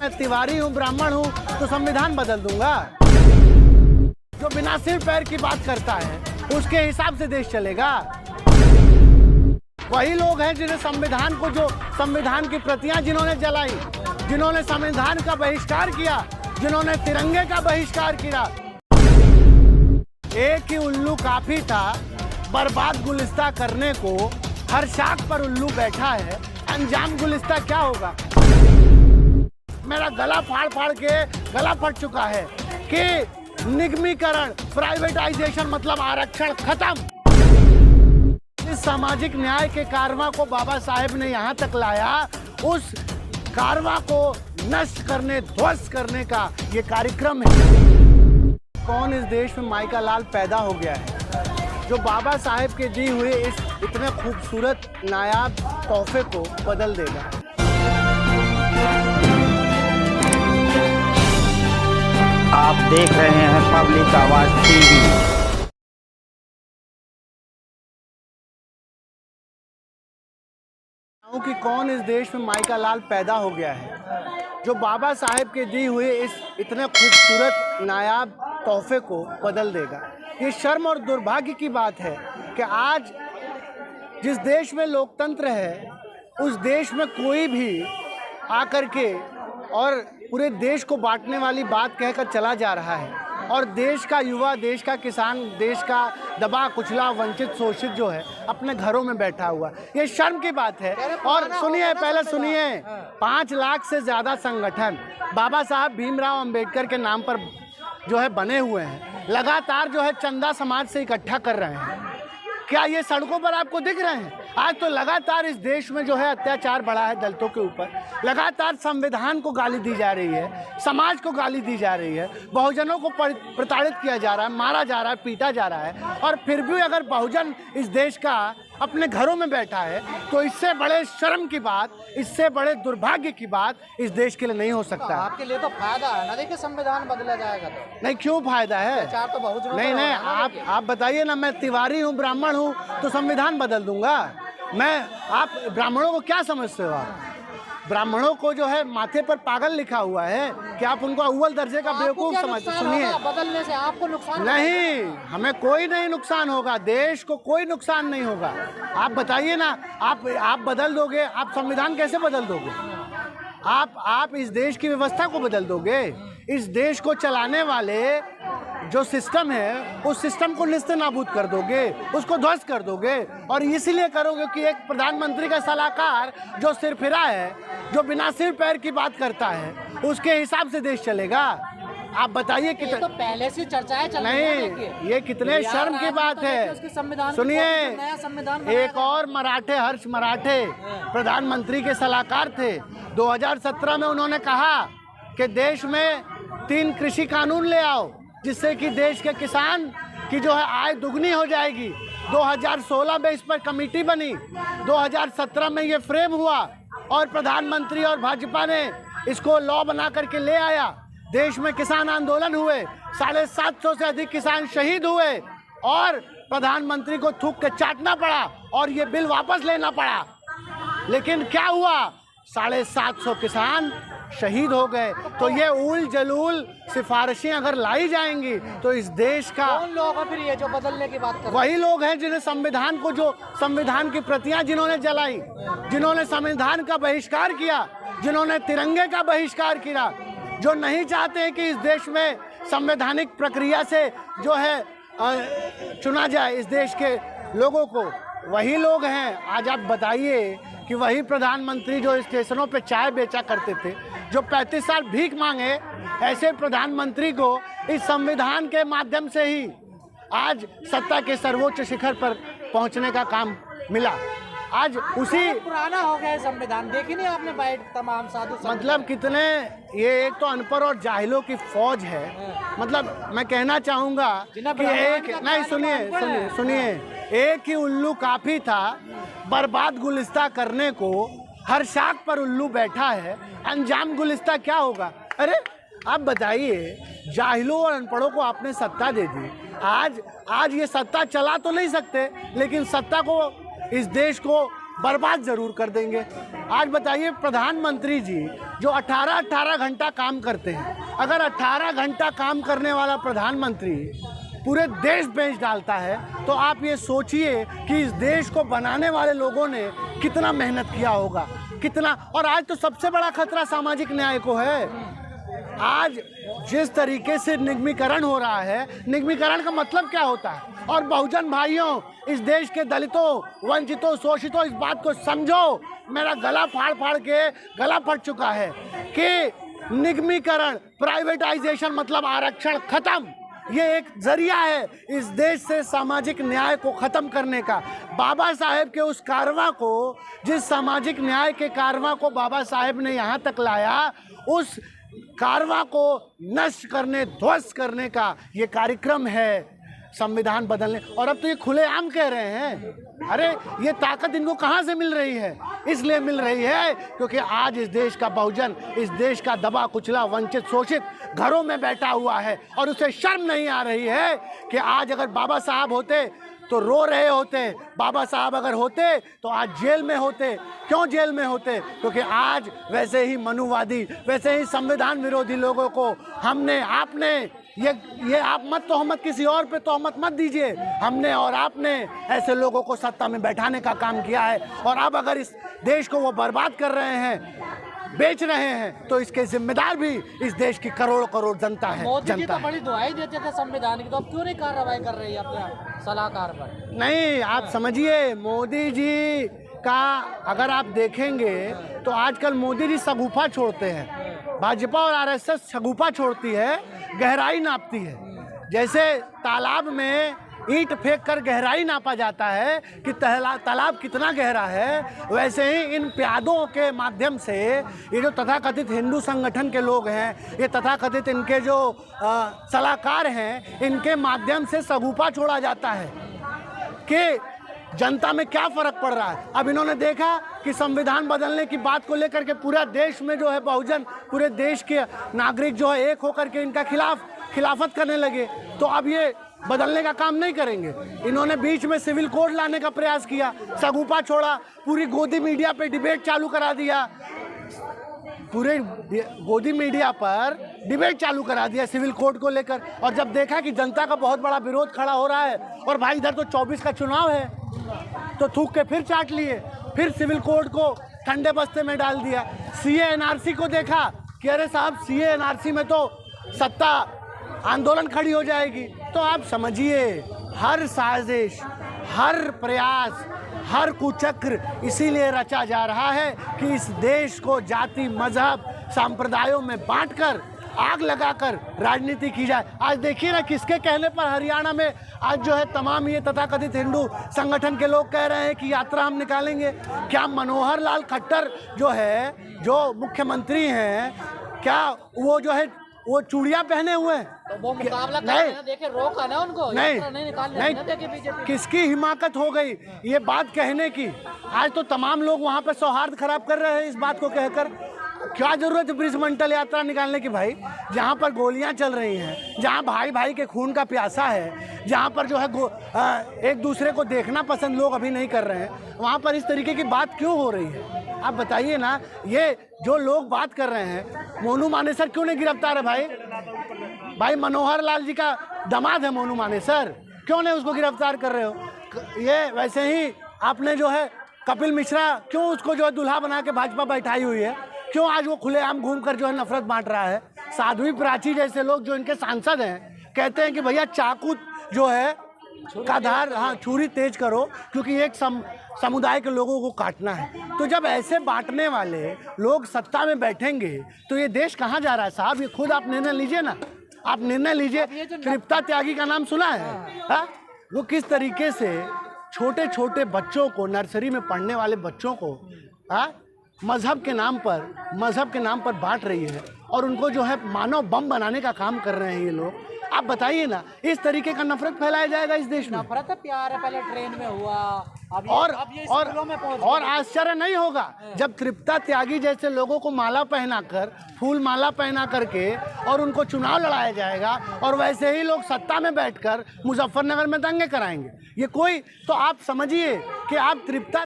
मैं तिवारी हूँ, ब्राह्मण हूँ, तो संविधान बदल दूंगा। जो बिना सिर पैर की बात करता है उसके हिसाब से देश चलेगा। वही लोग हैं जिन्हें संविधान को, जो संविधान की प्रतियां जिन्होंने जलाई, जिन्होंने संविधान का बहिष्कार किया, जिन्होंने तिरंगे का बहिष्कार किया। एक ही उल्लू काफी था बर्बाद गुलिस्ता करने को। हर शाख पर उल्लू बैठा है, अंजाम गुलिस्ता क्या होगा। मेरा गला फाड़ फाड़ के गला फट चुका है कि निगमीकरण, प्राइवेटाइजेशन मतलब आरक्षण खत्म। इस सामाजिक न्याय के कारवां को बाबा साहेब ने यहाँ तक लाया, उस कारवां को नष्ट करने, ध्वस्त करने का ये कार्यक्रम है। कौन इस देश में माई का लाल पैदा हो गया है जो बाबा साहेब के दिए हुए इस इतने खूबसूरत नायाब तोहफे को बदल देगा। आप देख रहे हैं पब्लिक आवाज टीवी। कि कौन इस देश में माई का लाल पैदा हो गया है जो बाबा साहेब के दिए हुए इस इतने खूबसूरत नायाब तोहफे को बदल देगा। ये शर्म और दुर्भाग्य की बात है कि आज जिस देश में लोकतंत्र है उस देश में कोई भी आकर के और पूरे देश को बांटने वाली बात कहकर चला जा रहा है, और देश का युवा, देश का किसान, देश का दबा कुचला वंचित शोषित जो है अपने घरों में बैठा हुआ। ये शर्म की बात है। और सुनिए, पहले सुनिए, 5 लाख से ज़्यादा संगठन बाबा साहब भीमराव अंबेडकर के नाम पर जो है बने हुए हैं, लगातार जो है चंदा समाज से इकट्ठा कर रहे हैं। क्या ये सड़कों पर आपको दिख रहे हैं? आज तो लगातार इस देश में जो है अत्याचार बढ़ा है दलितों के ऊपर, लगातार संविधान को गाली दी जा रही है, समाज को गाली दी जा रही है, बहुजनों को प्रताड़ित किया जा रहा है, मारा जा रहा है, पीटा जा रहा है। और फिर भी अगर बहुजन इस देश का अपने घरों में बैठा है तो इससे बड़े शर्म की बात, इससे बड़े दुर्भाग्य की बात इस देश के लिए नहीं हो सकता। तो आपके लिए तो फायदा है ना, देखिए संविधान बदला जाएगा तो। नहीं, क्यों फायदा है? तो बहुजनों नहीं नहीं, आप बताइए ना। मैं तिवारी हूँ, ब्राह्मण हूँ, तो संविधान बदल दूंगा मैं। आप ब्राह्मणों को क्या समझते हो? आप ब्राह्मणों को जो है माथे पर पागल लिखा हुआ है कि आप उनको अव्वल दर्जे का बेवकूफ समझते? सुनिए, बदलने से आपको नुकसान नहीं, हमें कोई नहीं नुकसान होगा, देश को कोई नुकसान नहीं होगा। आप बताइए ना, आप बदल दोगे? आप संविधान कैसे बदल दोगे? आप इस देश की व्यवस्था को बदल दोगे? इस देश को चलाने वाले जो सिस्टम है उस सिस्टम को निस्ते नाबूद कर दोगे, उसको ध्वस्त कर दोगे। और इसलिए करोगे कि एक प्रधानमंत्री का सलाहकार जो सिरफिरा है, जो बिना सिर पैर की बात करता है, उसके हिसाब से देश चलेगा। आप बताइए कितना तो पहले से चर्चाएं चल रही नहीं, ये कितने शर्म की बात है। सुनिए, एक और मराठे, हर्ष मराठे प्रधानमंत्री के सलाहकार थे। 2017 में उन्होंने कहा कि देश में 3 कृषि कानून ले आओ जिससे कि देश के किसान की जो है आय दुगनी हो जाएगी। 2016 में इस पर कमेटी बनी, 2017 में ये फ्रेम हुआ और प्रधानमंत्री और भाजपा ने इसको लॉ बना करके ले आया। देश में किसान आंदोलन हुए, 750 से अधिक किसान शहीद हुए और प्रधानमंत्री को थूक के चाटना पड़ा और ये बिल वापस लेना पड़ा। लेकिन क्या हुआ? 750 किसान शहीद हो गए। तो ये उल जलूल सिफारिशें अगर लाई जाएंगी तो इस देश का कौन लोग हैं फिर ये जो बदलने की बात कर रहे हैं? वही लोग हैं जिन्हें संविधान को, जो संविधान की प्रतियां जिन्होंने जलाई, जिन्होंने संविधान का बहिष्कार किया, जिन्होंने तिरंगे का बहिष्कार किया, जो नहीं चाहते हैं कि इस देश में संवैधानिक प्रक्रिया से जो है चुना जाए इस देश के लोगों को, वही लोग हैं। आज आप बताइए कि वही प्रधानमंत्री जो स्टेशनों पे चाय बेचा करते थे, जो 35 साल भीख मांगे, ऐसे प्रधानमंत्री को इस संविधान के माध्यम से ही आज सत्ता के सर्वोच्च शिखर पर पहुंचने का काम मिला। आज उसी पुराना हो गया संविधान, देखी नहीं आपने बाइट तमाम साधु मतलब कितने, ये एक तो अनपढ़ और जाहिलों की फौज है। मतलब मैं कहना चाहूँगा कि एक नहीं, सुनिए, एक ही उल्लू काफ़ी था बर्बाद गुलिस्ता करने को। हर शाख पर उल्लू बैठा है, अंजाम गुलिस्ता क्या होगा। अरे आप बताइए, जाहिलों और अनपढ़ों को आपने सत्ता दे दी। आज ये सत्ता चला तो नहीं सकते, लेकिन सत्ता को, इस देश को बर्बाद ज़रूर कर देंगे। आज बताइए प्रधानमंत्री जी जो 18-18 घंटा काम करते हैं, अगर 18 घंटा काम करने वाला प्रधानमंत्री पूरे देश बेच डालता है तो आप ये सोचिए कि इस देश को बनाने वाले लोगों ने कितना मेहनत किया होगा, कितना। और आज तो सबसे बड़ा खतरा सामाजिक न्याय को है। आज जिस तरीके से निगमीकरण हो रहा है, निगमीकरण का मतलब क्या होता है? और बहुजन भाइयों, इस देश के दलितों, वंचितों, शोषितों, इस बात को समझो। मेरा गला फाड़ फाड़ के गला फट चुका है कि निगमीकरण, प्राइवेटाइजेशन मतलब आरक्षण खत्म, ये एक जरिया है इस देश से सामाजिक न्याय को ख़त्म करने का। बाबा साहेब के उस कारवां को, जिस सामाजिक न्याय के कारवां को बाबा साहेब ने यहाँ तक लाया, उस कारवां को नष्ट करने, ध्वस्त करने का ये कार्यक्रम है संविधान बदलने। और अब तो ये खुलेआम कह रहे हैं। अरे ये ताकत इनको कहाँ से मिल रही है? इसलिए मिल रही है क्योंकि आज इस देश का बहुजन, इस देश का दबा कुचला, वंचित, शोषित घरों में बैठा हुआ है और उसे शर्म नहीं आ रही है कि आज अगर बाबा साहब होते तो रो रहे होते, बाबा साहब अगर होते तो आज जेल में होते। क्यों जेल में होते? क्योंकि आज वैसे ही मनुवादी, वैसे ही संविधान विरोधी लोगों को हमने, आपने, ये आप मत तोहमत किसी और पे तोहमत मत दीजिए, हमने और आपने ऐसे लोगों को सत्ता में बैठाने का काम किया है। और अब अगर इस देश को वो बर्बाद कर रहे हैं, बेच रहे हैं, तो इसके जिम्मेदार भी इस देश की करोड़ों करोड़ जनता है। मोदी जी तो बड़ी दुआई देते थे संविधान की, तो अब क्यों नहीं कार्रवाई कर रही है अपने सलाहकार पर? नहीं, आप समझिए, मोदी जी का अगर आप देखेंगे तो आजकल मोदी जी शगुफा छोड़ते हैं। भाजपा और आरएसएस शगुफा छोड़ती है, गहराई नापती है। जैसे तालाब में ईंट फेंक कर गहराई नापा जाता है कि तालाब कितना गहरा है, वैसे ही इन प्यादों के माध्यम से ये जो तथाकथित हिंदू संगठन के लोग हैं, ये तथाकथित इनके जो सलाहकार हैं, इनके माध्यम से शगुफा छोड़ा जाता है कि जनता में क्या फ़र्क पड़ रहा है। अब इन्होंने देखा कि संविधान बदलने की बात को लेकर के पूरा देश में जो है बहुजन, पूरे देश के नागरिक जो है एक होकर के इनका खिलाफत करने लगे, तो अब ये बदलने का काम नहीं करेंगे। इन्होंने बीच में सिविल कोड लाने का प्रयास किया, शगुफा छोड़ा, पूरी गोदी मीडिया पे डिबेट चालू करा दिया, पूरे गोदी मीडिया पर डिबेट चालू करा दिया सिविल कोड को लेकर। और जब देखा कि जनता का बहुत बड़ा विरोध खड़ा हो रहा है, और भाई इधर तो 24 का चुनाव है, तो थूक के फिर चाट लिए, फिर सिविल कोड को ठंडे बस्ते में डाल दिया। सीए एनआरसी को देखा कि अरे साहब, सीए एनआरसी में तो सत्ता आंदोलन खड़ी हो जाएगी। तो आप समझिए, हर साजिश, हर प्रयास, हर कुचक्र इसीलिए रचा जा रहा है कि इस देश को जाति, मजहब, संप्रदायों में बांटकर, आग लगाकर राजनीति की जाए। आज देखिए ना, किसके कहने पर हरियाणा में आज जो है तमाम ये तथाकथित हिंदू संगठन के लोग कह रहे हैं कि यात्रा हम निकालेंगे। क्या मनोहर लाल खट्टर जो है, जो मुख्यमंत्री हैं, क्या वो जो है वो चूड़ियाँ पहने हुए हैं? तो वो मुकाबला नहीं, देखे रोका ना उनको, नहीं, किसकी हिमाकत हो गई ये बात कहने की? आज तो तमाम लोग वहाँ पे सौहार्द खराब कर रहे हैं इस बात को कहकर। क्या जरूरत है ब्रिजमंडल यात्रा निकालने की भाई? जहाँ पर गोलियाँ चल रही हैं, जहाँ भाई भाई के खून का प्यासा है, जहाँ पर जो है एक दूसरे को देखना पसंद लोग अभी नहीं कर रहे हैं, वहाँ पर इस तरीके की बात क्यों हो रही है? आप बताइए ना। ये जो लोग बात कर रहे हैं, मोनू मानेसर क्यों नहीं गिरफ्तार है भाई? भाई मनोहर लाल जी का दामाद है मोनू मानेसर, क्यों नहीं उसको गिरफ्तार कर रहे हो? ये वैसे ही आपने जो है कपिल मिश्रा, क्यों उसको जो है दूल्हा बना के भाजपा बैठाई हुई है? क्यों आज वो खुलेआम घूमकर जो है नफरत बांट रहा है? साध्वी प्राची जैसे लोग जो इनके सांसद हैं, कहते हैं कि भैया चाकू जो है का धार, हाँ, छुरी तेज करो, क्योंकि एक समुदाय के लोगों को काटना है। तो जब ऐसे बांटने वाले लोग सत्ता में बैठेंगे तो ये देश कहाँ जा रहा है साहब? ये खुद आप निर्णय लीजिए ना, आप निर्णय लीजिए। तृप्ता त्यागी का नाम सुना है? हाँ, वो किस तरीके से छोटे छोटे बच्चों को, नर्सरी में पढ़ने वाले बच्चों को, हाँ, मज़हब के नाम पर बांट रही है और उनको जो है मानव बम बनाने का काम कर रहे हैं ये लोग। आप बताइए ना, इस तरीके का नफरत फैलाया जाएगा इस देश में? नफरत प्यार है, पहले ट्रेन में हुआ, अब ये स्कूलों में पहुंच और आश्चर्य नहीं होगा जब तृप्ता त्यागी जैसे लोगों को माला पहनाकर, फूल माला पहना करके और उनको चुनाव लड़ाया जाएगा, और वैसे ही लोग सत्ता में बैठकर मुजफ्फरनगर में दंगे कराएंगे। ये कोई, तो आप समझिए कि आप तृप्ता